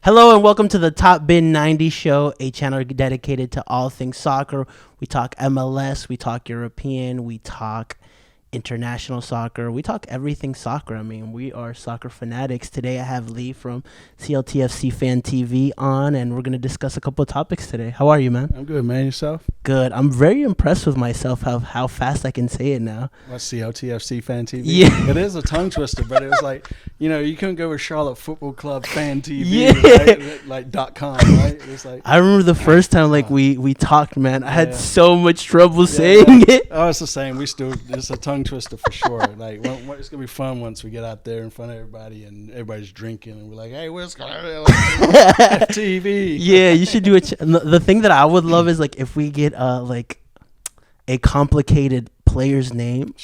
Hello and welcome to the Top Bin 90 Show, a channel dedicated to all things soccer. We talk MLS, we talk European, we talk international soccer, we talk everything soccer. I mean, we are soccer fanatics. Today I have Lee from CLTFC Fan TV on, and we're going to discuss a couple of topics today. How are you, man? I'm good, man. Yourself? Good. I'm very impressed with myself, how fast I can say it now. What's CLTFC Fan TV? Yeah. It is a tongue twister, but it was like, you couldn't go with Charlotte Football Club Fan TV, Yeah. right? Like .com, right? It's like, I remember the first time we talked, man. I had so much trouble yeah. saying it. Oh, it's the same. It's a tongue twister for sure. Like, it's gonna be fun once we get out there in front of everybody and everybody's drinking and we're like, hey, what's going on? FTV. Yeah, you should do it. The thing that I would love is like if we get like a complicated player's name.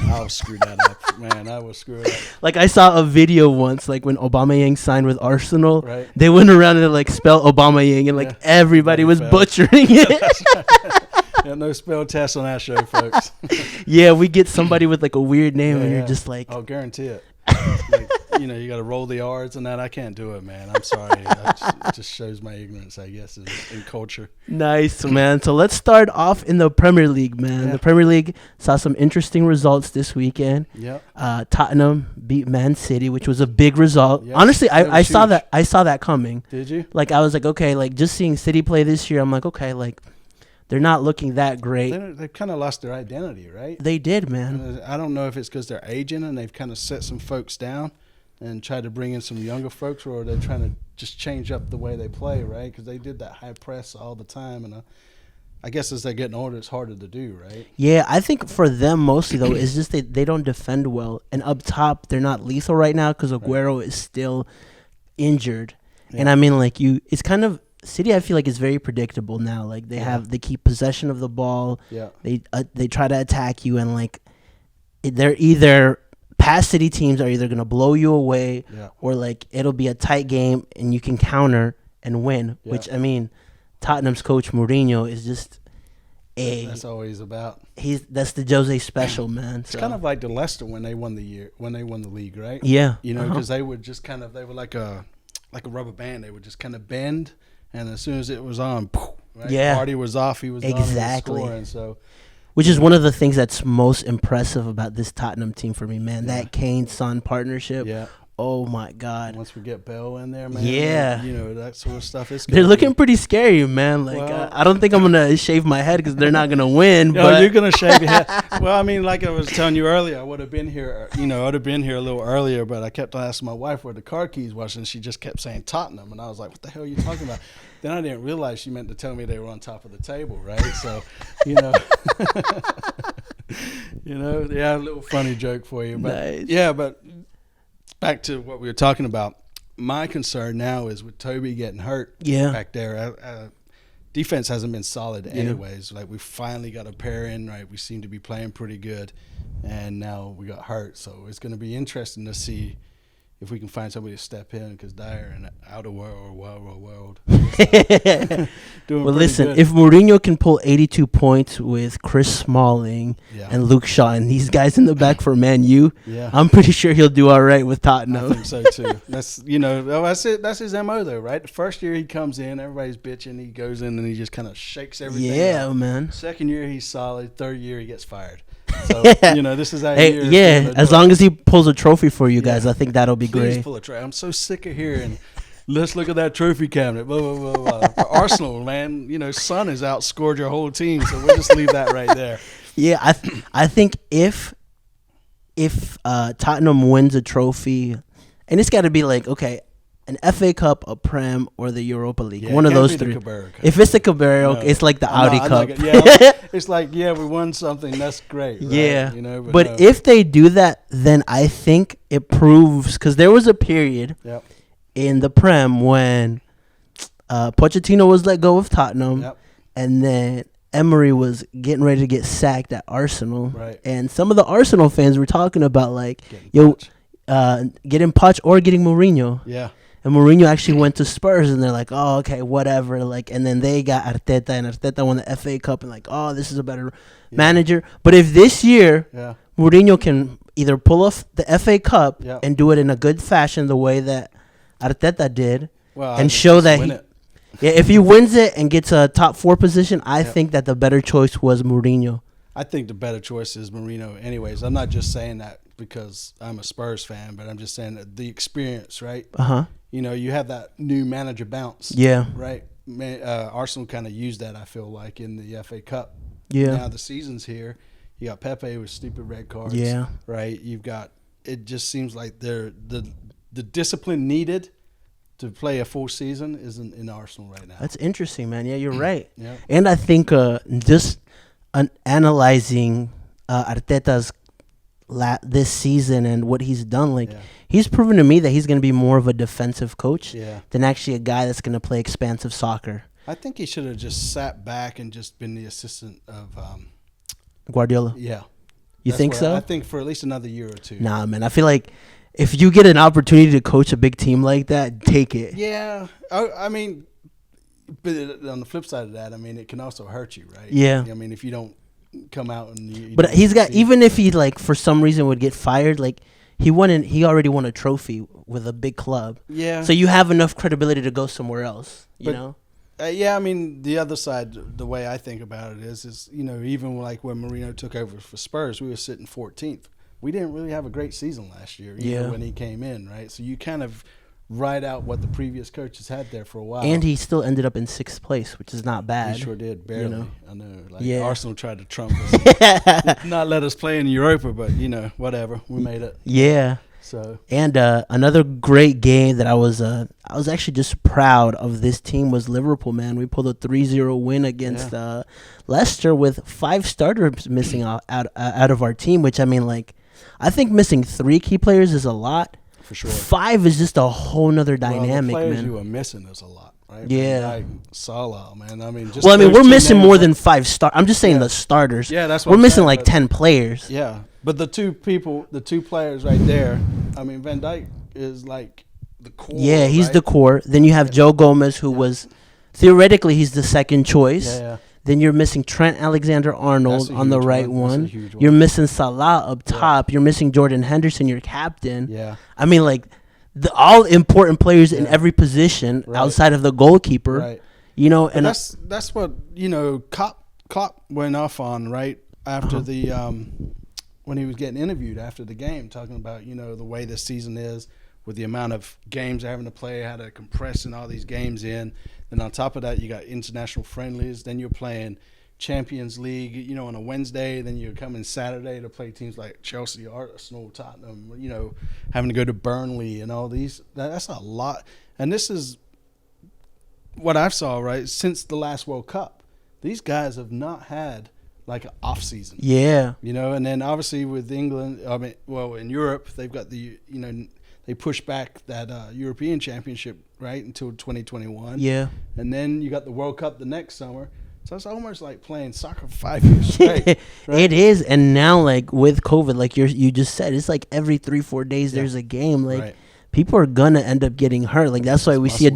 I'll screw that up, man. I will screw it up. Like I saw a video once, like when Aubameyang signed with Arsenal, Right. they went around and like spelled Aubameyang, and like everybody was butchering it. Yeah, no spell test on that show, folks. Yeah, we get somebody with like a weird name, and Yeah. you're just like, I'll guarantee it. Like, you got to roll the R's and that. I can't do it, man. I'm sorry. It just shows my ignorance, I guess, in culture. nice, man. So let's start off in the Premier League, man. Yeah. The Premier League saw some interesting results this weekend. Yep. Tottenham beat Man City, which was a big result. Yes, Honestly, I saw huge. that. I saw that coming. Did you? Like I was like, okay, like just seeing City play this year, I'm like, okay, like they're not looking that great. They've kind of lost their identity, right? They did, man. And I don't know if it's because they're aging and they've kind of set some folks down and tried to bring in some younger folks, or they're trying to just change up the way they play, right? Because they did that high press all the time, and I guess as they're getting older, it's harder to do, right? Yeah, I think for them mostly though is just they don't defend well, and up top they're not lethal right now because Aguero is still injured, and I mean like it's kind of City. I feel like is very predictable now. Like they keep possession of the ball. Yeah. They try to attack you, and like they're either past City teams are either gonna blow you away, or like it'll be a tight game and you can counter and win. Yeah. Which I mean, Tottenham's coach Mourinho is just That's always about. That's the Jose special, man. It's kind of like the Leicester when they won the league, right? Yeah, because they would just they were like a rubber band. They would just kind of bend, and as soon as it was on, right? Yeah. Party was off. He was Exactly. on and so. Which is one of the things that's most impressive about this Tottenham team for me, man. That Kane-Son partnership. Yeah. Oh my God. Once we get Bell in there, man. Yeah. That sort of stuff. They're looking pretty scary, man. Like I don't think I'm gonna shave my head because they're not gonna win. No, but you're gonna shave your head. Well, I mean, like I was telling you earlier, I would have been here. I'd have been here a little earlier, but I kept asking my wife where the car keys was, and she just kept saying Tottenham, and I was like, "What the hell are you talking about?" Then I didn't realize she meant to tell me they were on top of the table, right? So, a little funny joke for you, but Nice. yeah, but back to what we were talking about. My concern now is with Toby getting hurt back there. Defense hasn't been solid anyways. Like we finally got a pair in, right? We seem to be playing pretty good, and now we got hurt. So it's going to be interesting to see if we can find somebody to step in because Dyer and out of world. Well, listen, if Mourinho can pull 82 points with Chris Smalling and Luke Shaw and these guys in the back for Man U, I'm pretty sure he'll do all right with Tottenham. I think so too. That's that's it. That's his MO though, right? The first year he comes in, everybody's bitching. He goes in and he just kind of shakes everything. Yeah, up. Man. Second year he's solid. Third year he gets fired. So this is that year. Yeah, as long as he pulls a trophy for you guys, I think that'll be great. Please pull a trophy. I'm so sick of hearing. Let's look at that trophy cabinet. Blah, blah, blah, blah. For Arsenal, man, Son has outscored your whole team, so we'll just leave that right there. Yeah, I think if Tottenham wins a trophy, and it's got to be like, okay, an FA Cup, a Prem, or the Europa League. One of those three. If it's the Carabao, it's like the Audi Cup. It's like, we won something. That's great. Right? Yeah. But if they do that, then I think it proves, because there was a period in the Prem when Pochettino was let go of Tottenham, and then Emery was getting ready to get sacked at Arsenal. Right. And some of the Arsenal fans were talking about, like, getting Poch or getting Mourinho. Yeah. And Mourinho actually went to Spurs, and they're like, oh, okay, whatever. Like, and then they got Arteta, and Arteta won the FA Cup, and like, oh, this is a better manager. But if this year Mourinho can either pull off the FA Cup and do it in a good fashion, the way that Arteta did, and show that if he wins it and gets a top 4 position, I think that the better choice was Mourinho. I think the better choice is Mourinho. Anyways, I'm not just saying that because I'm a Spurs fan, but I'm just saying that the experience, right? You have that new manager bounce. Yeah. Right. Arsenal kind of used that. I feel like in the FA Cup. Yeah. Now the season's here. You got Pepe with stupid red cards. Yeah. Right. You've got. It just seems like the discipline needed to play a full season isn't in Arsenal right now. That's interesting, man. Yeah, you're right. Yeah. And I think just analyzing Arteta's this season and what he's done, he's proven to me that he's going to be more of a defensive coach than actually a guy that's going to play expansive soccer. I think he should have just sat back and just been the assistant of Guardiola. Yeah. You think so? I think for at least another year or two. Nah, man. I feel like if you get an opportunity to coach a big team like that, take it. Yeah. I mean, but on the flip side of that, I mean, it can also hurt you, right? Yeah. I mean, if you don't come out and you but he's got, even if he for some reason would get fired, he already won a trophy with a big club. Yeah. So you have enough credibility to go somewhere else, you know? Yeah, I mean, the other side, the way I think about it is even like when Mourinho took over for Spurs, we were sitting 14th. We didn't really have a great season last year, even when he came in, right? So you kind of ride out what the previous coaches had there for a while. And he still ended up in 6th place, which is not bad. He sure did, barely. I know. Arsenal tried to trump us, not let us play in Europa, but, whatever. We made it. Yeah. So and another great game that I was actually just proud of this team was Liverpool, man. We pulled a 3-0 win against Leicester with 5 starters missing out of our team, which, I mean, I think missing 3 key players is a lot. For sure. 5 is just a whole nother dynamic, the players man. You were missing is a lot, right? Yeah. Salah, man. I mean, we're missing more than 5 stars. I'm just saying the starters. Yeah, that's what we're missing 10 players. Yeah, but the 2 players right there. I mean, Van Dijk is the core. Yeah, he's the core. Then you have Joe Gomez, who was theoretically he's the second choice. Yeah. Then you're missing Trent Alexander-Arnold on the right one. You're missing Salah up top. You're missing Jordan Henderson, your captain. Yeah. I mean, all important players in every position outside of the goalkeeper. Right. And that's what Klopp went off on right after the when he was getting interviewed after the game, talking about the way this season is with the amount of games they're having to play, how to compressing all these games in. Then on top of that, you got international friendlies. Then you're playing Champions League, on a Wednesday. Then you're coming Saturday to play teams like Chelsea, Arsenal, Tottenham, having to go to Burnley and all these. That's a lot. And this is what I've saw, right, since the last World Cup. These guys have not had an off season. Yeah. And then obviously with England, in Europe, they've got they pushed back that European Championship, right, until 2021. Yeah. And then you got the World Cup the next summer. So it's almost like playing soccer for 5 years straight. Right? It is. And now, with COVID, you just said, it's every 3-4 days there's a game. People are going to end up getting hurt. That's why we see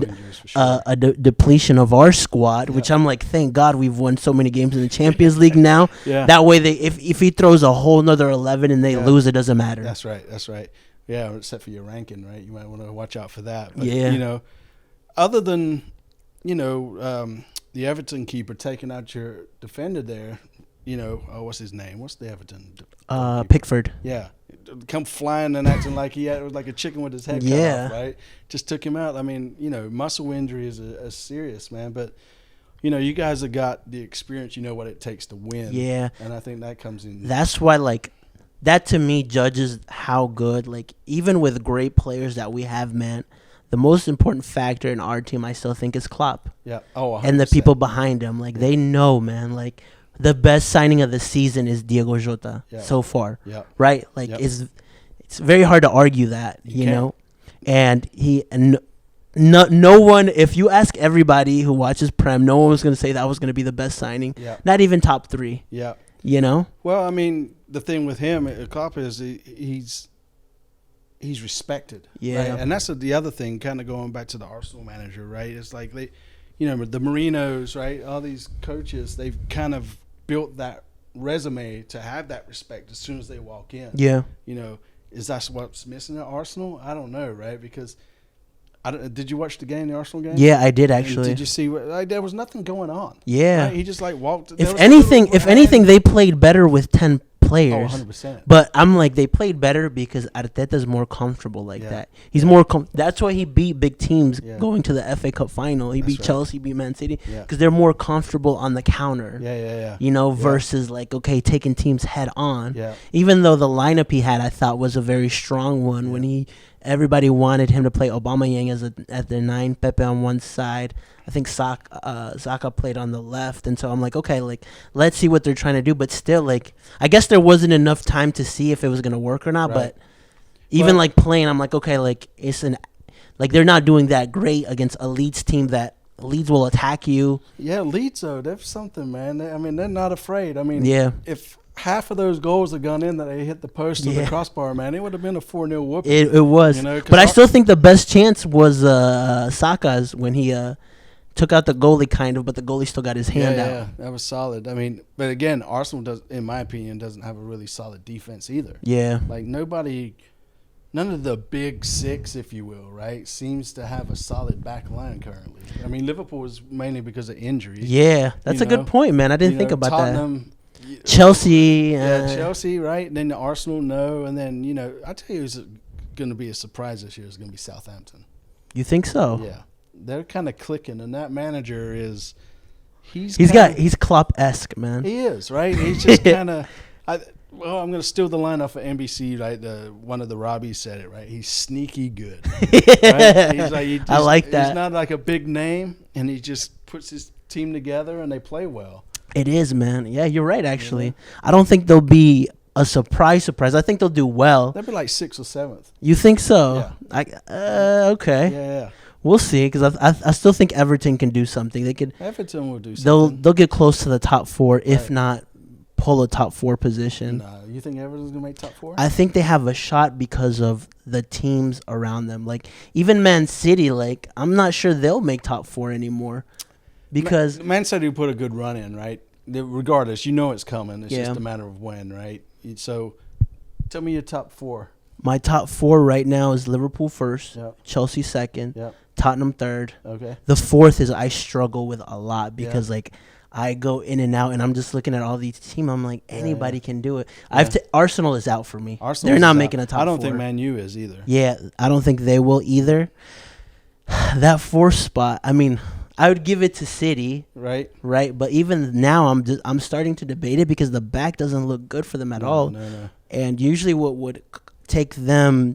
a depletion of our squad, which I'm thank God we've won so many games in the Champions League now. Yeah. That way, if he throws a whole nother 11 and they lose, it doesn't matter. That's right. Yeah, except for your ranking, right? You might want to watch out for that. But, other than, the Everton keeper taking out your defender there, what's his name? What's the Everton? Pickford. Yeah. Come flying and acting like he was like a chicken with his head cut off, right? Just took him out. I mean, muscle injury is a serious, man. But, you guys have got the experience. You know what it takes to win. Yeah. And I think that comes in. That's why, that to me judges how good, even with great players that we have, man, the most important factor in our team I still think is Klopp. Yeah. Oh, 100%. And the people behind him. They know, man, the best signing of the season is Diego Jota so far. Yeah. Right? It's very hard to argue that, you know? And no one, if you ask everybody who watches Prem, no one was going to say that was going to be the best signing. Yeah. Not even top 3. Yeah. Well, I mean, the thing with him, Klopp, is he's respected. Yeah. Right? And that's the other thing, kind of going back to the Arsenal manager, right? It's they, the Marinos, right? All these coaches, they've kind of built that resume to have that respect as soon as they walk in. Yeah. Is that what's missing at Arsenal? I don't know, right? Because Did you watch the game, the Arsenal game? Yeah, I did actually. And did you see there was nothing going on? Yeah, right? He just walked. If anything, they played better with 10 players. 100%. But I'm like, they played better because Arteta's more comfortable that. He's more. That's why he beat big teams going to the FA Cup final. He beat Chelsea, beat Man City because they're more comfortable on the counter. Versus taking teams head on. Yeah. Even though the lineup he had, I thought was a very strong one when everybody wanted him to play Aubameyang at the 9, Pepe on one side. I think Saka played on the left, and so I'm like, okay, let's see what they're trying to do. But still, I guess there wasn't enough time to see if it was gonna work or not. Right. But even playing, I'm like, okay, they're not doing that great against a Leeds team that Leeds will attack you. Yeah, Leeds though, they're something, man. They're not afraid. If half of those goals had gone in that they hit the post or the crossbar, man, it would have been a 4-0 whooping. It was. But I still think the best chance was Saka's when he took out the goalie but the goalie still got his hand out. Yeah, that was solid. But again, Arsenal in my opinion, doesn't have a really solid defense either. Yeah. None of the big six, if you will, right, seems to have a solid back line currently. Liverpool is mainly because of injuries. Yeah, that's a good point, man. I didn't think about Tottenham, that. Chelsea. Chelsea, right? And then the Arsenal, no. And then, I tell you who's going to be a surprise this year is going to be Southampton. You think so? Yeah. They're kind of clicking, and that manager is he's Klopp-esque, man. He is, right? He's just kind of I'm going to steal the line off of NBC, right? One of the Robbies said it, right? He's sneaky good. Right? I like that. He's not like a big name, and he just puts his team together, and they play well. It is, man. Yeah, you're right, actually. I don't think they'll be a surprise. I think they'll do well. They'll be like 6th or 7th. You think so? Yeah. Okay. Yeah. We'll see, because I still think Everton can do something. Everton will do something. They'll get close to the top 4, if not pull a top 4 position. No, you think Everton's gonna make top 4? I think they have a shot because of the teams around them. Even Man City, I'm not sure they'll make top 4 anymore, because Man City put a good run in, right? Regardless, it's coming. It's just a matter of when, right? So, tell me your top 4. My top 4 right now is Liverpool first, Chelsea second, Tottenham third. Okay. The 4th is I struggle with a lot because I go in and out, and I'm just looking at all these teams. I'm like, anybody can do it. Arsenal is out for me. They're not making a top 4. I don't think Man U is either. Yeah, I don't think they will either. That 4th spot, I would give it to City. Right. But even now, I'm starting to debate it because the back doesn't look good for them at all. No. And usually what would take them,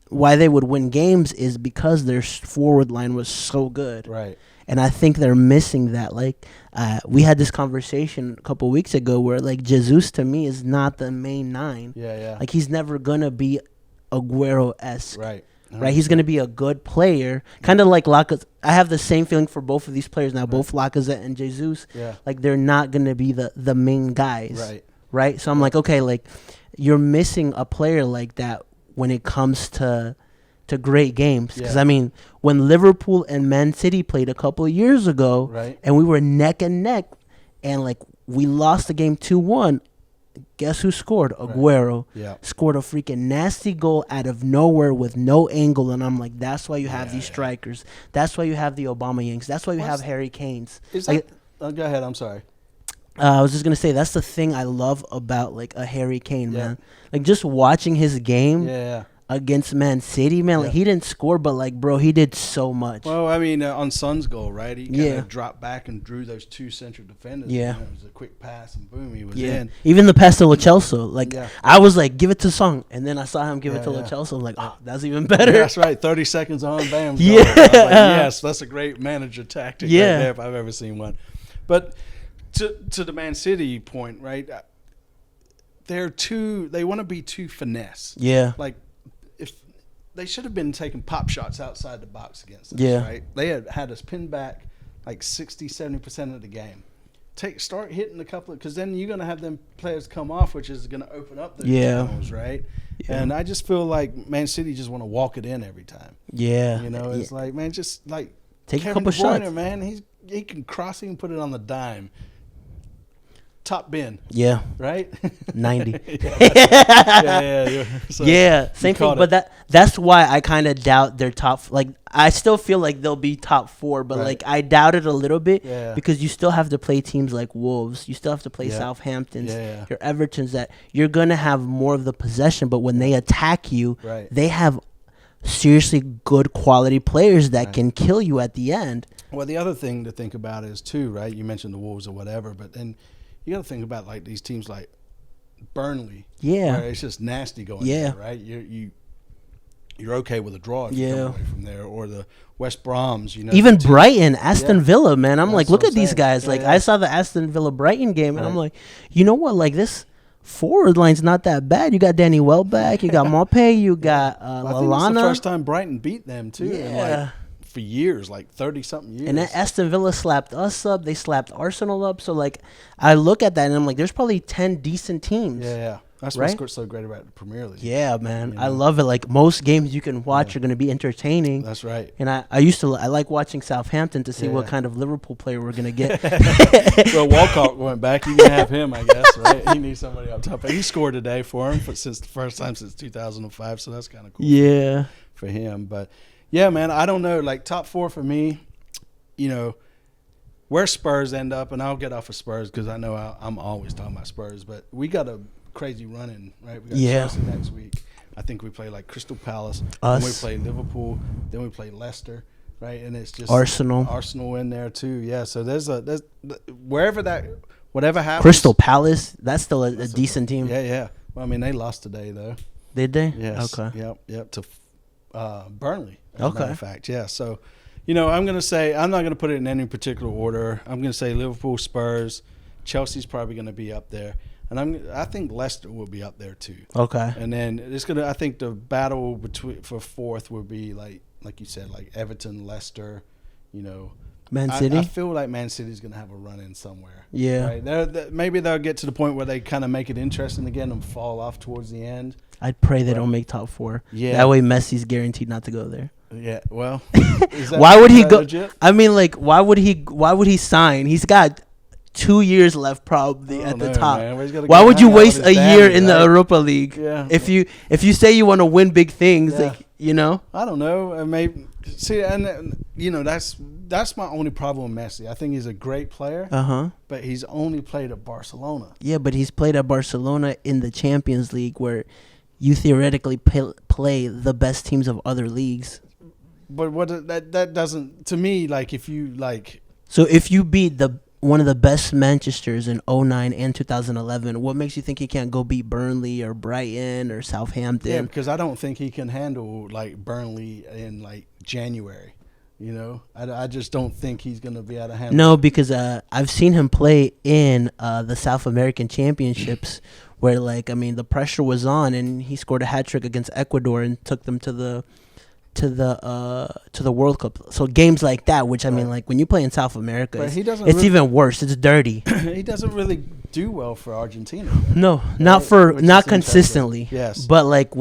why they would win games, is because their forward line was so good. Right. And I think they're missing that. We had this conversation a couple weeks ago where Jesus to me is not the main 9. Yeah. He's never gonna be Aguero-esque. Right. Right. He's gonna be a good player, kind of like Lacazette. I have the same feeling for both of these players now, both Lacazette and Jesus. Yeah. They're not gonna be the main guys. Right. Right. So I'm like, okay, you're missing a player like that when it comes to great games. Because when Liverpool and Man City played a couple of years ago, and we were neck and neck, and we lost the game 2-1. Guess who scored? Aguero. Yeah. Scored a freaking nasty goal out of nowhere with no angle, and I'm like, that's why you have these strikers. That's why you have the Aubameyangs. That's why you have Harry Kanes. Go ahead. I'm sorry. I was just gonna say that's the thing I love about a Harry Kane, man. Just watching his game against Man City, man. He didn't score, but bro, he did so much. Well, on Son's goal, right? He kind of dropped back and drew those 2 central defenders. Yeah, it was a quick pass and boom, he was in. Even the pass to Lo Celso, I was give it to Song, and then I saw him give it to Lo Celso. I'm like, oh, that's even better. That's right. 30 seconds on, bam. Yes, that's a great manager tactic. Right there if I've ever seen one. But to the Man City point, right? They want to be too finesse. Yeah. If they should have been taking pop shots outside the box against us, right? They had us pinned back 60-70% of the game. Start hitting a couple, because then you're going to have them players come off, which is going to open up those channels, right? Yeah. And I just feel like Man City just want to walk it in every time. Yeah. It's man, just take Kevin a couple De Bruyne, shots. Man, he can cross, he can put it on the dime. top bin. Yeah. Right? 90. Yeah. So yeah, same thing. But that's why I kind of doubt their top. Like, I still feel like they'll be top 4, but like I doubt it a little bit because you still have to play teams like Wolves. You still have to play Southamptons, your Evertons. That you're gonna have more of the possession, but when they attack you, they have seriously good quality players that can kill you at the end. Well, the other thing to think about is too, right? You mentioned the Wolves or whatever, but then you got to think about like these teams like Burnley. Yeah, where it's just nasty going there, right? You're okay with a draw if you come away from there, or the West Broms, you know. Even Brighton, Aston Villa, man. I'm like, look at these guys. Yeah, like, I saw the Aston Villa Brighton game, and I'm like, you know what? Like, this forward line's not that bad. You got Danny Welbeck, you got Maupay, you got Lallana. I think that's the first time Brighton beat them too. Yeah. For years, like 30-something years. And then Aston Villa slapped us up. They slapped Arsenal up. So, like, I look at that and I'm like, there's probably 10 decent teams. Yeah. That's what's so great about the Premier League. Yeah, man. You know? I love it. Like, most games you can watch are going to be entertaining. That's right. And I like watching Southampton to see what kind of Liverpool player we're going to get. Well, Walcott went back. You can have him, I guess, right? He needs somebody up top. He scored today for him since the first time since 2005, so that's kind of cool. Yeah. For him. But, yeah, man, I don't know. Like, top 4 for me, you know, where Spurs end up, and I'll get off of Spurs because I know I'm always talking about Spurs, but we got a crazy running, right? We got Chelsea next week. I think we play like Crystal Palace. Then we play Liverpool. Then we play Leicester, right? And it's just Arsenal in there too. Yeah. So there's whatever happens. Crystal Palace, that's still a decent team. Yeah. Well, I mean, they lost today though. Did they? Yes. Okay. Yep. To Burnley. As a matter of fact. Yeah. So, you know, I'm not gonna put it in any particular order. I'm gonna say Liverpool, Spurs, Chelsea's probably gonna be up there. And I think Leicester will be up there too. Okay. And then I think the battle for fourth will be like you said, like Everton, Leicester, you know. Man City. I feel like Man City's gonna have a run in somewhere. Yeah. Right? Maybe they'll get to the point where they kind of make it interesting again and fall off towards the end. I'd pray they don't make top 4. Yeah. That way Messi's guaranteed not to go there. Yeah. Well. Why would he go? Legit? I mean, like, why would he sign? He's got 2 years left probably at the top. Why would you waste a year in the Europa League? Yeah. If you say you want to win big things, like, you know? I don't know. Maybe see, and you know, that's my only problem with Messi. I think he's a great player. But he's only played at Barcelona. Yeah, but he's played at Barcelona in the Champions League where you theoretically play the best teams of other leagues. But that doesn't, to me, like, if you like. So if you beat one of the best Manchesters in 2009 and 2011. What makes you think he can't go beat Burnley or Brighton or Southampton? Yeah, because I don't think he can handle like Burnley in like January. You know, I just don't think he's going to be able to handle. No, because I've seen him play in the South American Championships where, like, I mean, the pressure was on and he scored a hat trick against Ecuador and took them to the World Cup. So games like that, which I mean, like when you play in South America, it's even worse. It's dirty. He doesn't really do well for Argentina. No, not consistently. Yes, but like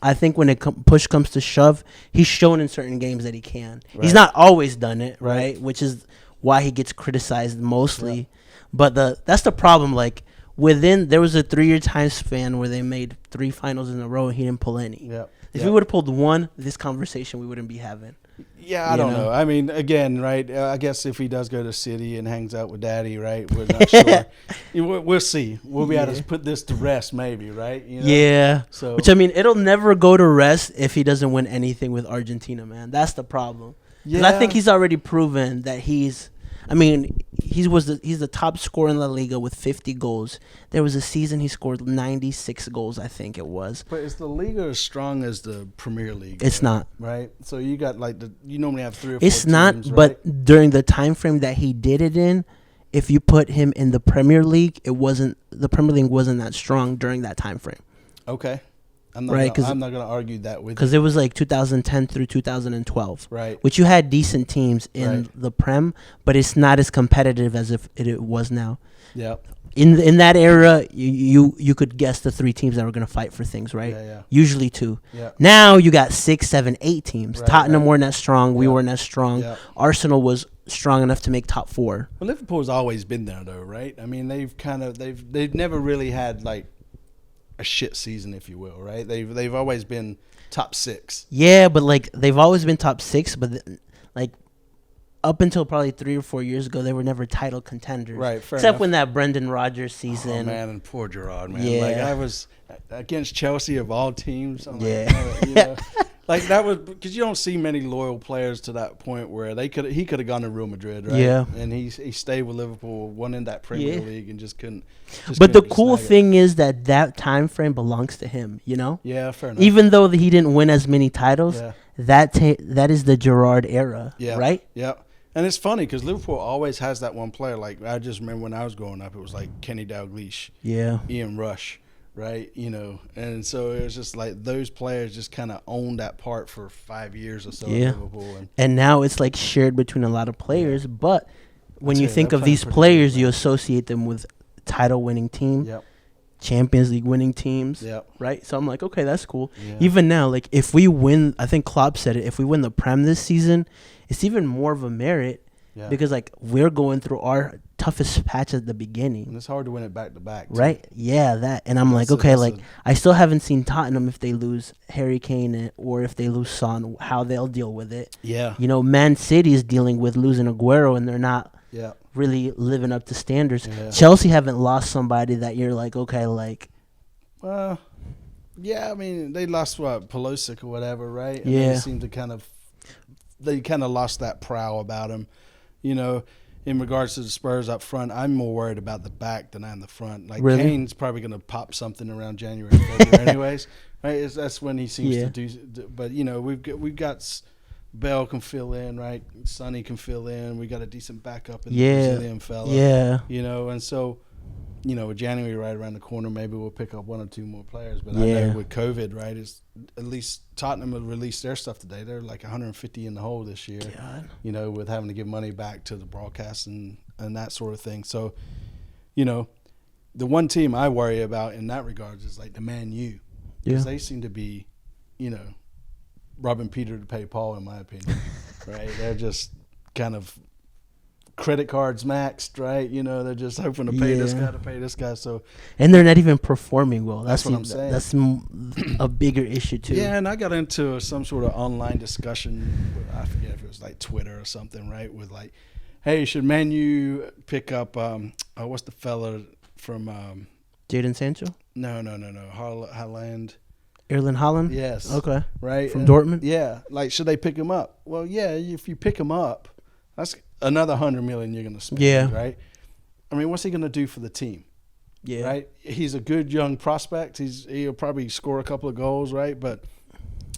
I think when push comes to shove, he's shown in certain games that he can. Right. He's not always done it, right? Which is why he gets criticized mostly. Yeah. But that's the problem. Like there was a 3-year time span where they made 3 finals in a row and he didn't pull any. Yeah. If we would have pulled one, this conversation we wouldn't be having. Yeah, I don't know. I mean, again, right, I guess if he does go to City and hangs out with Daddy, right, we're not sure. We'll see. We'll be able to put this to rest maybe, right? You know? Yeah. So, which, I mean, it'll never go to rest if he doesn't win anything with Argentina, man. That's the problem. Yeah. I think he's already proven that he's the top scorer in La Liga with 50 goals. There was a season he scored 96 goals, I think it was. But is the Liga as strong as the Premier League? It's not. Right? So you got you normally have 3 or 4 It's not, teams, right? But during the time frame that he did it in, if you put him in the Premier League, the Premier League wasn't that strong during that time frame. Okay. I'm not going to argue that with you. Because it was like 2010 through 2012. Right. Which you had decent teams in the Prem, but it's not as competitive as if it was now. Yeah. In that era, you could guess the 3 teams that were going to fight for things, right? Yeah. Usually 2. Yeah. Now you got 6, 7, 8 teams. Right, Tottenham right. weren't as strong. We Yeah. weren't as strong. Yeah. Arsenal was strong enough to make top 4. Well, Liverpool's always been there, though, right? I mean, they've never really had like a shit season, if you will, right? They've always been top 6. Yeah, but like they've always been top 6, but like up until probably 3 or 4 years ago, they were never title contenders. Right, fair except enough. when that Brendan Rodgers season. Oh man, and poor Gerrard, man. Yeah. Like I was against Chelsea of all teams. I'm Yeah. Like, you know, like that was because you don't see many loyal players to that point where he could have gone to Real Madrid, right? Yeah. And he stayed with Liverpool, won in that Premier League, and just couldn't. But the cool thing is that time frame belongs to him. You know. Yeah, fair enough. Even though he didn't win as many titles, Yeah. that is the Gerrard era. Yeah. Right. Yeah. And it's funny because Liverpool always has that one player. Like I just remember when I was growing up, it was like Kenny Dalglish, Yeah. Ian Rush, right? You know, and so it was just like those players just kind of owned that part for 5 years or so at Yeah. Liverpool. And now it's like shared between a lot of players. But when you too, think they're of playing these pretty players, good, you man. associate them with title-winning team, Yep. Champions League winning teams, Yep. right? So I'm like, okay, that's cool. Yeah. Even now, like if we win, I think Klopp said it. If we win the Prem this season, it's even more of a merit Yeah. because like we're going through our toughest patch at the And beginning. it's hard to win it back to back, too. Right? Yeah, that. And I'm like, That's a- okay, that's like a- I still haven't seen Tottenham if they lose Harry Kane or if they lose Son, how they'll deal with it. Yeah. You know, Man City is dealing with losing Aguero and they're not Yeah. really living up to standards. Yeah. Chelsea haven't lost somebody that you're like, okay, like, Yeah, I mean, they lost Pulisic or whatever, right? And Yeah. They seem to they kind of lost that prow about them. You know, in regards to the Spurs up front, I'm more worried about the back than I am the front. Like Really? Kane's probably going to pop something around January, February, anyways. Right? That's when he seems Yeah. to do. But you know, we've got Bell can fill in, right? Sonny can fill in. We got a decent backup in the Brazilian fella. Yeah. You know, and so, you know, with January right around the corner, maybe we'll pick up 1 or 2 more players. But I Yeah. know with COVID, right, is at least Tottenham will release their stuff today. They're like 150 in the hole this year. God. You know, with having to give money back to the broadcast and that sort of thing. So, you know, the one team I worry about in that regard is like the Man U. Because they seem to be, you know, robbing Peter to pay Paul, in my opinion. Right? They're just kind of credit cards maxed, right? You know, they're just hoping to pay this guy to pay this guy. So, And they're not even performing well. That's what I'm saying. That's a bigger issue, too. yeah, and I got into some sort of online discussion. I forget if it was like Twitter or something, right? With like, hey, should Man U pick up, what's the fella from, Jadon Sancho? no, Haaland. Erling Haaland? Yes. Okay. Right? From Dortmund? Yeah. Like, should they pick him up? Well, yeah, if you pick him up, that's another $100 million you're going to spend, Yeah. right? I mean, what's he going to do for the team? Yeah. Right? He's a good young prospect. He'll probably score a couple of goals, right? But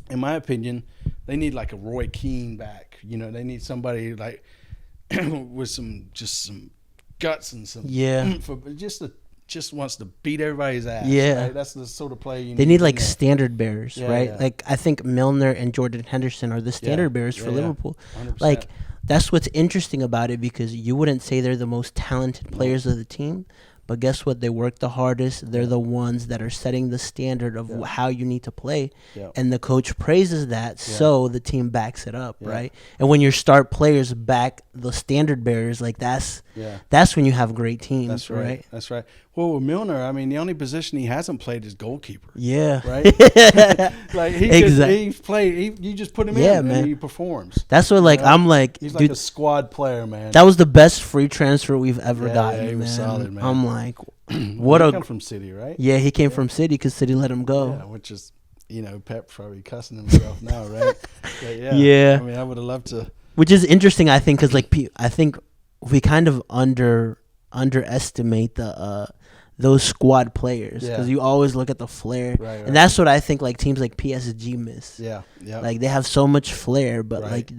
in my opinion, they need like a Roy Keane back. You know, they need somebody like with some guts and some just wants to beat everybody's ass. Yeah. Right? That's the sort of play you need. They need in like there. standard bearers, Yeah, right? yeah. Like I think Milner and Jordan Henderson are the standard bearers for Yeah. Liverpool. 100%. Like that's what's interesting about it because you wouldn't say they're the most talented players of the team, but guess what? They work the hardest. They're the ones that are setting the standard of how you need to play, Yeah. and the coach praises that, so the team backs it up, Yeah. right? And when your star players back the standard bearers, like that's when you have great teams, That's right. That's right. Well, with Milner, I mean, the only position he hasn't played is goalkeeper. Yeah. Right? Like he's played. You just put him in, man. and he performs. That's what, like, I'm like, He's dude, like a squad player, man. that was the best free transfer we've ever gotten, he man. was solid, man. I'm like, He what come from City, right? Yeah, he came from City because City let him go. Yeah, which is, you know, Pep's probably cussing himself now, right? But Yeah. I mean, I would have loved to. Which is interesting, I think, because like I think we kind of underestimate those squad players because you always look at the flair, Right. and that's what I think like teams like PSG miss. Yeah. Like they have so much flair, but like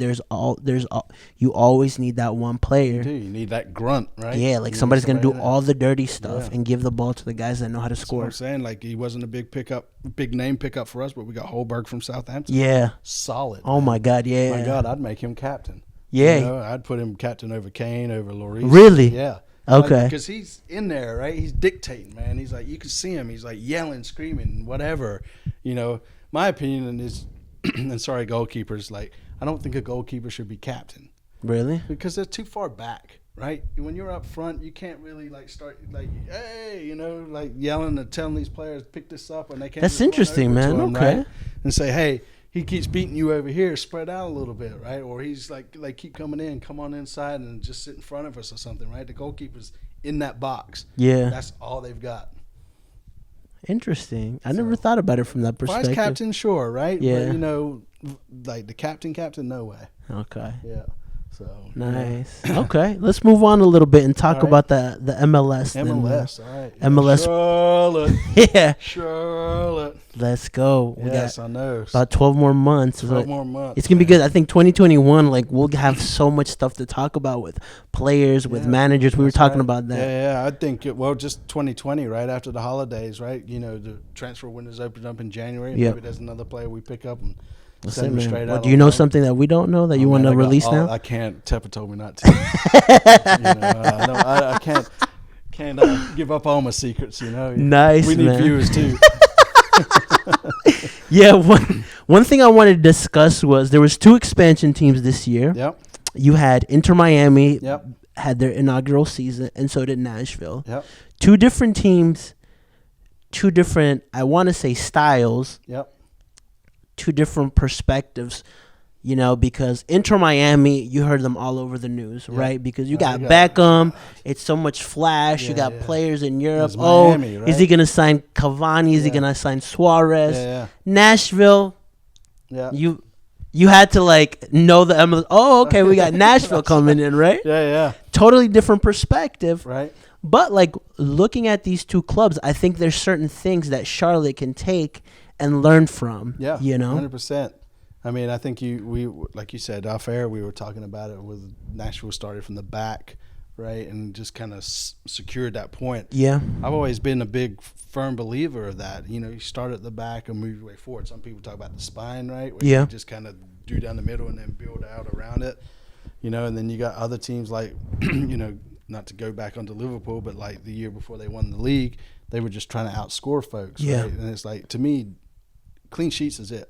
you always need that one player. You do. You need that grunt, right? Yeah, like You need somebody's gonna do somebody in all the dirty stuff Yeah. and give the ball to the guys that know how to That's what score. I'm saying. Like, he wasn't a big name pickup for us, but we got Holberg from Southampton. Yeah. Solid. Oh my God. Yeah. My God, I'd make him captain. Yeah. You know, I'd put him captain over Kane, over Lloris. Really? Yeah. Okay. Because he's in there, right? He's dictating, man. He's like, you can see him. He's like yelling, screaming, whatever. You know, my opinion is, and sorry, goalkeepers, like, I don't think a goalkeeper should be captain. Really? Because they're too far back, right? When you're up front, you can't really like start like, hey, you know, like yelling and telling these players pick this up, and they can't. That's interesting, man. Him, okay. Right? And say, hey, he keeps beating you over here, spread out a little bit, right? Or he's like keep coming in, come on inside and just sit in front of us or something, right? The goalkeeper's in that box. Yeah. That's all they've got. Interesting. I never thought about it from that perspective. Vice captain, sure, right? Yeah. But, you know, like the captain, no way. Okay. Yeah. So nice. Okay, let's move on a little bit and talk about the MLS. MLS, all right. Yeah. MLS. Charlotte. Yeah. Charlotte. Let's go. Yes, I know. About 12 more months. 12 more months. It's going to be good. I think 2021, like, we'll have so much stuff to talk about with players, with managers. We were talking about that. Yeah. I think, just 2020, right after the holidays, right? You know, the transfer windows opened up in January. Yep. Maybe there's another player we pick up and send him straight out. Do you know something that we don't know that you want to release now? I can't. Teppa told me not to. I can't give up all my secrets, you know. Nice, we need viewers, too. Yeah, one thing I wanted to discuss was there was 2 expansion teams this year. Yep. You had Inter Miami, Yep. had their inaugural season, and so did Nashville. Yep. 2 different teams, 2 different, I want to say, styles. Yep. 2 different perspectives, you know, because Inter Miami, you heard them all over the news, right? Because you got Beckham, it's so much flash. You got players in Europe. Miami, right? Is he going to sign Cavani? Is he going to sign Suarez? Yeah. Nashville, Yeah. you had to, like, know the MLS. Oh, okay, we got Nashville coming in, right? Yeah. Totally different perspective. Right. But, like, looking at these 2 clubs, I think there's certain things that Charlotte can take and learn from. Yeah, you know, 100%. I mean, I think we like you said off air, we were talking about it with Nashville started from the back, right, and just kind of secured that point. Yeah, I've always been a big firm believer of that. You know, you start at the back and move your way forward. Some people talk about the spine, right, where you just kind of do down the middle and then build out around it. You know, and then you got other teams like, you know, not to go back onto Liverpool, but like the year before they won the league, they were just trying to outscore folks. Yeah, right? And it's like, to me, clean sheets is it.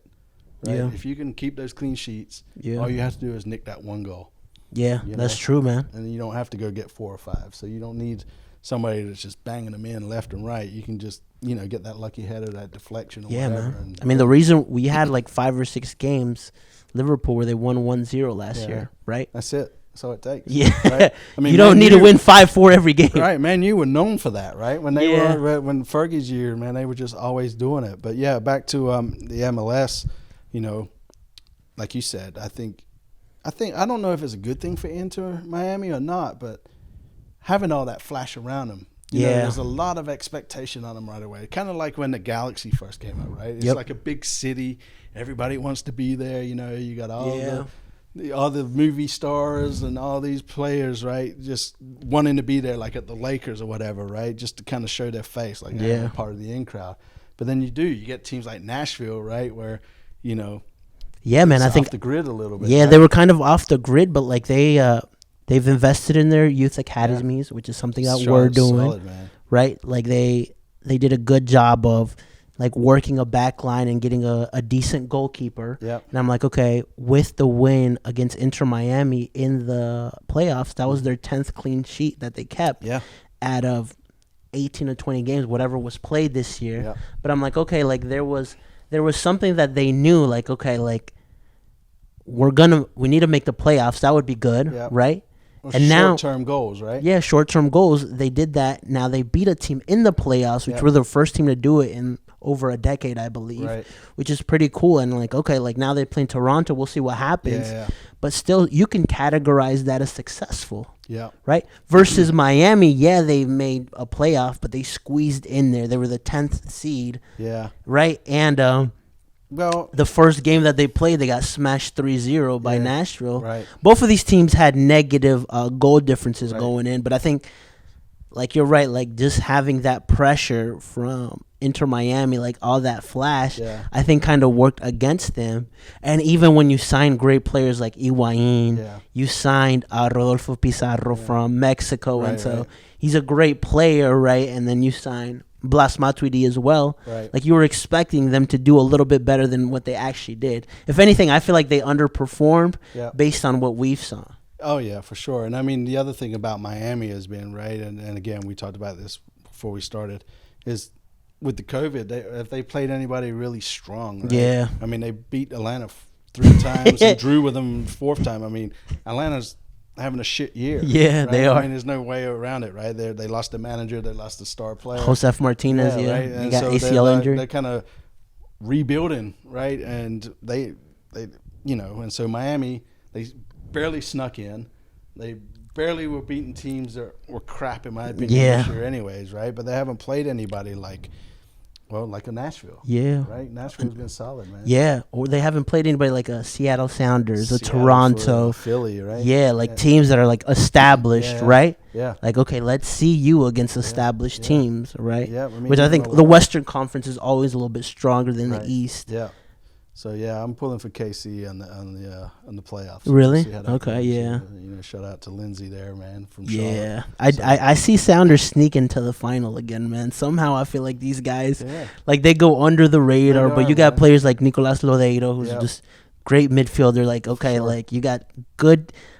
Right? Yeah. If you can keep those clean sheets, all you have to do is nick that 1 goal. Yeah, that's true, man. And you don't have to go get 4 or 5. So you don't need somebody that's just banging them in left and right. You can just, you know, get that lucky header, that deflection or whatever. Man. I mean, the reason we had like 5 or 6 games, Liverpool, where they won 1-0 last year, right? That's it. That's all it takes. Yeah. Right? I mean, you don't need to win 5-4 every game. Right, man. You were known for that, right? When they were, when Fergie's year, man, they were just always doing it. But yeah, back to the MLS, you know, like you said, I think I don't know if it's a good thing for Inter Miami or not, but having all that flash around them, you know, there's a lot of expectation on them right away. Kind of like when the Galaxy first came out, right? It's like a big city, everybody wants to be there. You know, you got all the movie stars and all these players, right? Just wanting to be there, like at the Lakers or whatever, right? Just to kind of show their face, like they're part of the in crowd. But then you get teams like Nashville, right, where, you know. Yeah, man, I think off the grid a little bit. Yeah, right? they were kind of off the grid, but like they've invested in their youth academies, which is something that we're doing, solid, man. Right? Like they did a good job of like working a back line and getting a decent goalkeeper. Yep. And I'm like, okay, with the win against Inter Miami in the playoffs, that was their 10th clean sheet that they kept. Yeah. Out of 18 or 20 games, whatever was played this year. Yep. But I'm like, okay, like there was something that they knew, like, okay, like we need to make the playoffs. That would be good, right? Well, and now short-term goals, right? Yeah, short-term goals. They did that. Now they beat a team in the playoffs, which were the first team to do it in over a decade, I believe, which is pretty cool. And like, okay, like now they're playing Toronto. We'll see what happens. Yeah. But still, you can categorize that as successful. Yeah. Right? Versus Miami, they made a playoff, but they squeezed in there. They were the 10th seed. Yeah. Right? And well, the first game that they played, they got smashed 3-0 by Nashville. Right. Both of these teams had negative goal differences going in, but I think, like, you're right, like, just having that pressure from Inter Miami, like all that flash, I think kind of worked against them. And even when you sign great players like Higuain, you signed Rodolfo Pizarro from Mexico, and so he's a great player, right? And then you sign Blas Matuidi as well. Like you were expecting them to do a little bit better than what they actually did. If anything, I feel like they underperformed based on what we've saw. Oh yeah, for sure. And I mean, the other thing about Miami has been and again, we talked about this before we started, is with the COVID, if they played anybody really strong, right? Yeah. I mean, they beat Atlanta 3 times and drew with them 4th time. I mean, Atlanta's having a shit year. Yeah, right? they are. I mean, there's no way around it, right? They lost the manager, they lost the star player, Josef Martinez. Yeah, right? He got ACL injury. They're kind of rebuilding, right? And they and so Miami, they barely snuck in. They barely were beating teams that were crap, in my opinion, this year anyways, right? But they haven't played anybody like a Nashville. Yeah. Right? Nashville's been solid, man. Yeah. Or they haven't played anybody like a Seattle Sounders, a Toronto. Philly, right? Yeah, like teams that are like established, right? Yeah. Like, okay, let's see you against established teams, right? Yeah. I mean, which I think the Western Conference is always a little bit stronger than the East. Yeah. So I'm pulling for KC on the playoffs. Really? Okay, yeah. Shout out to Lindsay there, man. From Charlotte. I see Sounders sneak into the final again, man. Somehow I feel like these guys, like they go under the radar, but you got players like Nicolas Lodeiro, who's just great midfielder. Like like you got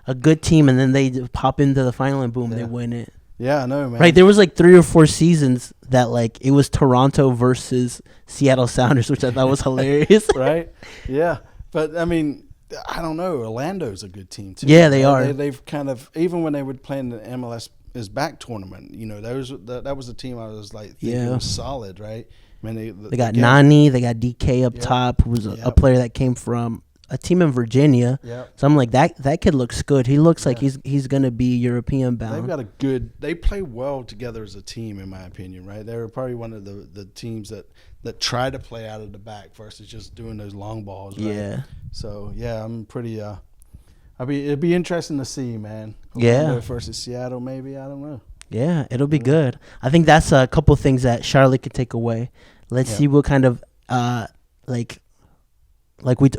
a good team, and then they pop into the final and boom, they win it. Yeah, I know, man. Right, there was like 3 or 4 seasons that like it was Toronto versus Seattle Sounders, which I thought was hilarious. Right? Yeah, but I mean, I don't know. Orlando's a good team too. Yeah, they are. They've kind of, even when they would play in the MLS is back tournament. That was a team I was like thinking was solid, right? I mean, they got Nani, they got DK up top, who was a player that came from a team in Virginia. So I'm like, that kid looks good. He looks like he's gonna be European bound. They've got they play well together as a team, in my opinion, right? They're probably one of the teams that try to play out of the back versus just doing those long balls, right? Yeah. So I'm pretty it'd be interesting to see, man. Orlando versus Seattle, maybe, I don't know. Yeah, it'll be good. I think that's a couple things that Charlotte could take away. Let's see what kind of like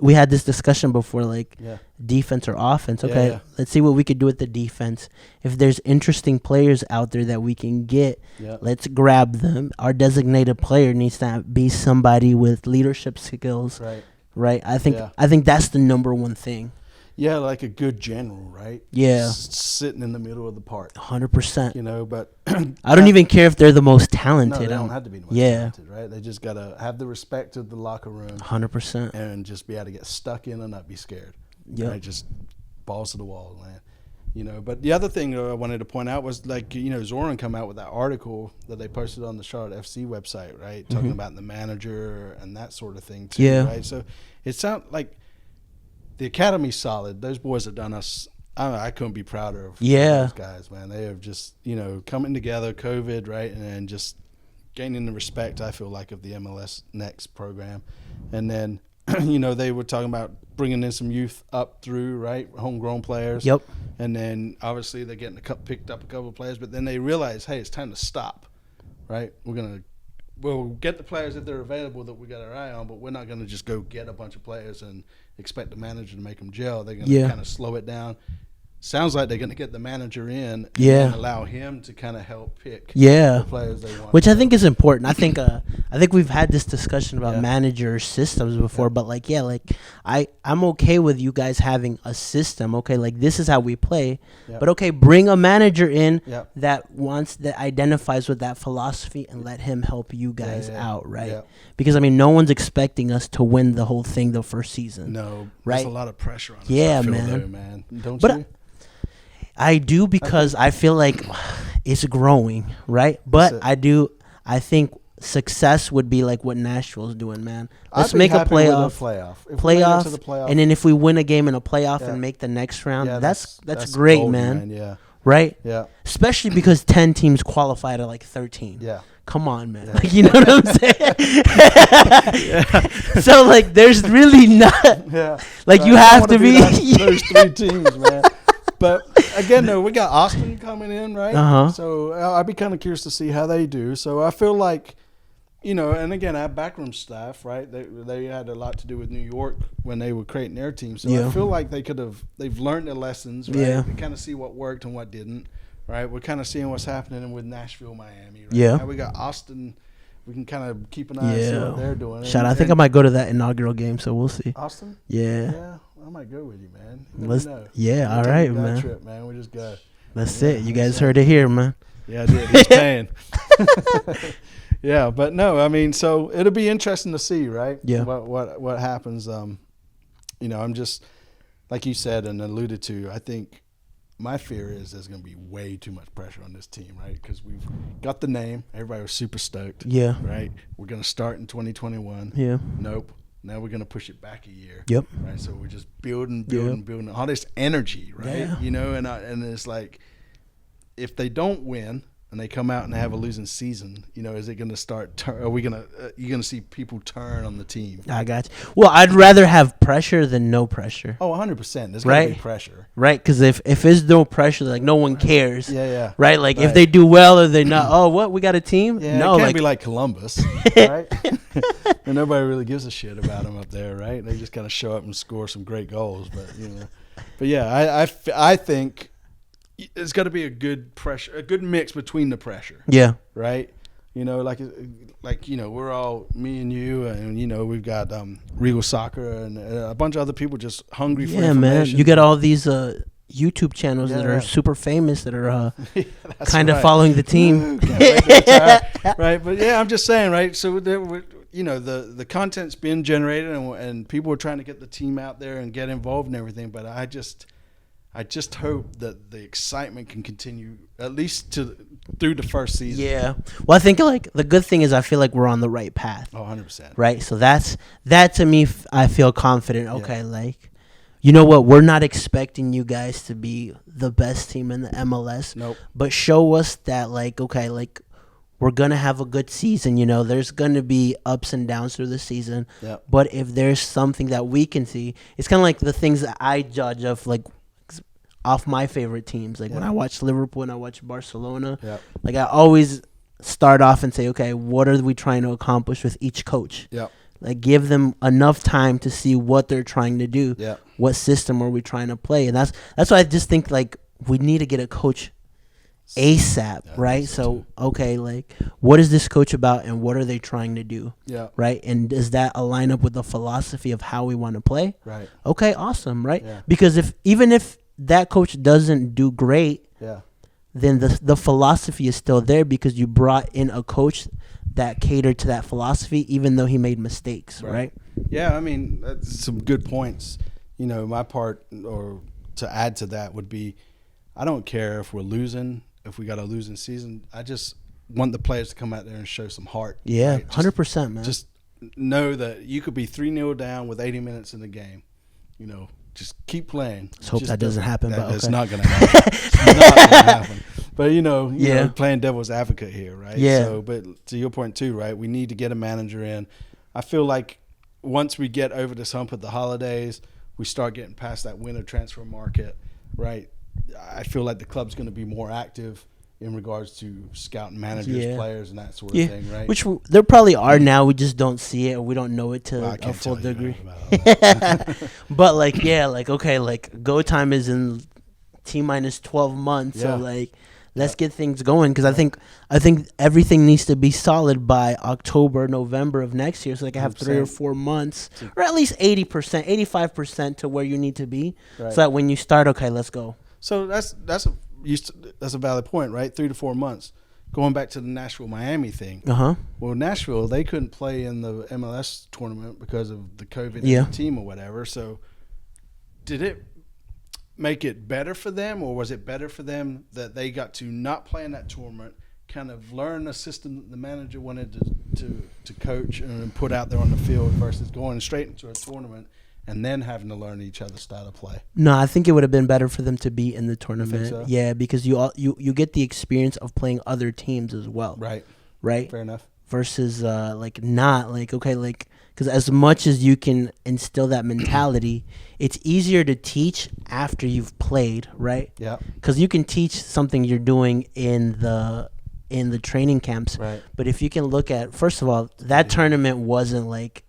we had this discussion before, like defense or offense. Okay, let's see what we could do with the defense. If there's interesting players out there that we can get, let's grab them. Our designated player needs to be somebody with leadership skills. Right. I think that's the number one thing. Yeah, like a good general, right? Yeah. Sitting in the middle of the park. 100%. But I don't even care if they're the most talented. No, they don't have to be the most talented, right? They just got to have the respect of the locker room. 100%. And just be able to get stuck in and not be scared. Yeah. Right? Just balls to the wall, man. But the other thing I wanted to point out was, like, Zoran come out with that article that they posted on the Charlotte FC website, right? Talking about the manager and that sort of thing, too, right? So it sounds like the academy's solid. Those boys have done us. I couldn't be prouder of those guys, man. They have just, coming together, COVID, right, and just gaining the respect, I feel like, of the MLS Next program. And then, they were talking about bringing in some youth up through, right, homegrown players. Yep. And then, obviously, they're getting picked up a couple of players, but then they realize, hey, it's time to stop, right? We'll get the players if they're available that we got our eye on, but we're not going to just go get a bunch of players and expect the manager to make them gel. They're going to kind of slow it down. Sounds like they're going to get the manager in and allow him to kind of help pick the players they want. Which I think is important. I think we've had this discussion about manager systems before, but I'm okay with you guys having a system. Okay, like this is how we play, but okay, bring a manager in that identifies with that philosophy and let him help you guys out, right? Yeah. Because no one's expecting us to win the whole thing the first season. No, right? there's a lot of pressure on us. Yeah, man. Don't you? I do, because I feel like it's growing, right? But I think success would be like what Nashville's doing, man. Let's make a playoff. And then if we win a game in a playoff and make the next round, that's great, gold, man. Yeah. Right? Yeah. Especially because 10 teams qualify to 13. Yeah. Come on, man. You know what I'm saying? So there's really not. Yeah. You have to be those 3 teams, man. But again, we got Austin coming in, right? Uh-huh. So I'd be kind of curious to see how they do. So I feel like and again, our backroom staff, right? They had a lot to do with New York when they were creating their team. So I feel like they've learned their lessons, right? Yeah. They kind of see what worked and what didn't, right? We're kind of seeing what's happening with Nashville, Miami, right? Yeah. Now we got Austin. We can kind of keep an eye and see what they're doing. I think I might go to that inaugural game, so we'll see. Austin? Yeah. Yeah, I might go with you, man. Let's know. Yeah, all right, man. Trip, man. We just go. That's it. You guys heard it here, man. Yeah, I did. He's paying. Yeah, but no, I mean, so it'll be interesting to see, right? Yeah. What happens? I'm just like you said and alluded to. I think my fear is there's going to be way too much pressure on this team, right? Because we've got the name. Everybody was super stoked. Yeah. Right. We're going to start in 2021. Yeah. Nope. Now we're going to push it back a year. Yep. Right. So we're just building all this energy, right? Yeah. And it's like, if they don't win and they come out and they have a losing season, is it going to start? Are we going to? You're going to see people turn on the team? I got you. Well, I'd rather have pressure than no pressure. Oh, 100%. There's going to be pressure, right? Because if there's no pressure, like no one cares. Yeah. Right. Like if they do well or they not. Oh, what? We got a team? Yeah. No, it can't be like Columbus, right? And nobody really gives a shit about them up there, right? They just kind of show up and score some great goals, but yeah, I think. It's got to be a good mix between the pressure. Yeah. Right. We're all me and you, and we've got Regal Soccer and a bunch of other people just hungry for information. Yeah, man. You got all these YouTube channels that are super famous that are kind of following the team. Right. But yeah, I'm just saying, right. So the content's being generated and people are trying to get the team out there and get involved and everything. But I just hope that the excitement can continue at least through the first season. Yeah. Well, I think like the good thing is I feel like we're on the right path. Oh, 100%. Right. So that to me, I feel confident. Okay. Yeah. Like, you know what? We're not expecting you guys to be the best team in the MLS. Nope. But show us that we're going to have a good season. There's going to be ups and downs through the season. Yep. But if there's something that we can see, it's kind of like the things that I judge of off my favorite teams. When I watch Liverpool and I watch Barcelona, I always start off and say, okay, what are we trying to accomplish with each coach? Yep. Give them enough time to see what they're trying to do. Yep. What system are we trying to play? And that's why I just think we need to get a coach ASAP, right? So okay, what is this coach about and what are they trying to do? Yeah. Right? And does that align up with the philosophy of how we want to play? Right. Okay, awesome, right? Yeah. Because even if that coach doesn't do great, then the philosophy is still there because you brought in a coach that catered to that philosophy, even though he made mistakes, right? Yeah, I mean, that's some good points. My part, or to add to that, would be I don't care if we're losing, if we got a losing season. I just want the players to come out there and show some heart. Yeah, right? 100%, man. Just know that you could be 3-0 down with 80 minutes in the game. Just keep playing. Let's hope that doesn't happen. But it's not going to happen. It's not going to happen. But, you know, playing devil's advocate here, right? Yeah. So, but to your point too, right, we need to get a manager in. I feel like once we get over this hump at the holidays, we start getting past that winter transfer market, right? I feel like the club's going to be more active in regards to scouting managers, players, and that sort of thing, right? Which there probably are now. We just don't see it, or we don't know it to a full degree. But go time is in T-minus 12 months, so let's get things going, because I think everything needs to be solid by October, November of next year, so I have 3 or 4 months, or at least 80%, 85% to where you need to be, so that when you start, okay, let's go. So that's a valid point, right? 3 to 4 months. Going back to the Nashville Miami thing. Well, Nashville, they couldn't play in the MLS tournament because of the COVID team or whatever. So did it make it better for them, or was it better for them that they got to not play in that tournament, kind of learn a system that the manager wanted to coach and put out there on the field versus going straight into a tournament and then having to learn each other's style of play? No, I think it would have been better for them to be in the tournament. So? Yeah, because you get the experience of playing other teams as well. Right. Fair enough. Versus because as much as you can instill that mentality, it's easier to teach after you've played, right? Yeah. Because you can teach something you're doing in in the training camps. Right. But if you can look at, first of all, that tournament wasn't like,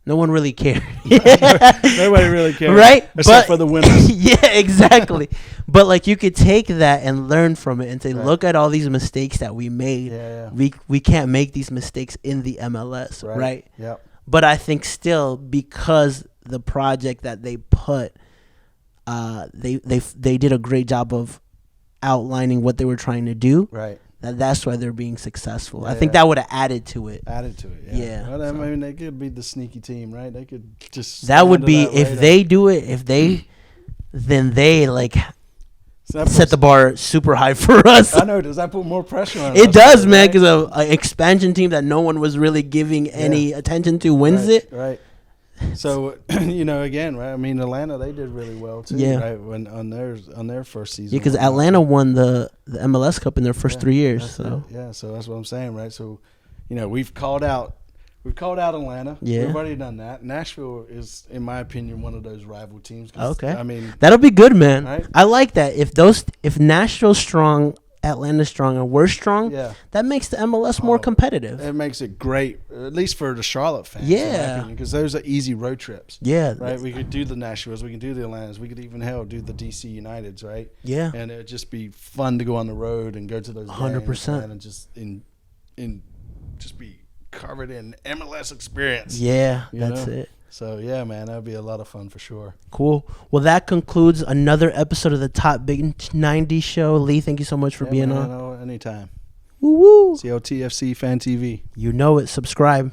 no one really cared. Nobody really cared. Right? Except for the winners. Yeah, exactly. But like you could take that and learn from it and say, look at all these mistakes that we made. Yeah. We can't make these mistakes in the MLS, right? Yep. But I think still, because the project that they put, they did a great job of outlining what they were trying to do. Right. That's why they're being successful. Yeah, I think that would have added to it. Yeah. Well, I mean, they could be the sneaky team, right? They could just. That would be if they do it. Then they like set the bar super high for us. I know. Does that put more pressure on us? It does, man. Because an expansion team that no one was really giving any attention to wins it. Right. So again, right? I mean, Atlanta, they did really well too, right? When on their first season. Yeah, because Atlanta won the MLS Cup in their first 3 years. So that's what I'm saying, right? So, we've called out Atlanta. Yeah, we've already done that. Nashville is, in my opinion, one of those rival teams. Okay, I mean, that'll be good, man. Right? I like that. If Nashville's strong, Atlanta's strong, and we're strong, that makes the MLS more competitive. It makes it great, at least for the Charlotte fans. Yeah, because those are easy road trips. Yeah, right. We could do the Nashvilles, we can do the Atlantas, we could even do the DC Uniteds, right? Yeah, and it'd just be fun to go on the road and go to those 100%, and just just be covered in MLS experience. Yeah, that's it. So, yeah, man, that'd be a lot of fun for sure. Cool. Well, that concludes another episode of the Top Big 90 Show. Lee, thank you so much for being on. Anytime. Woo-woo. CLTFC Fan TV. You know it. Subscribe.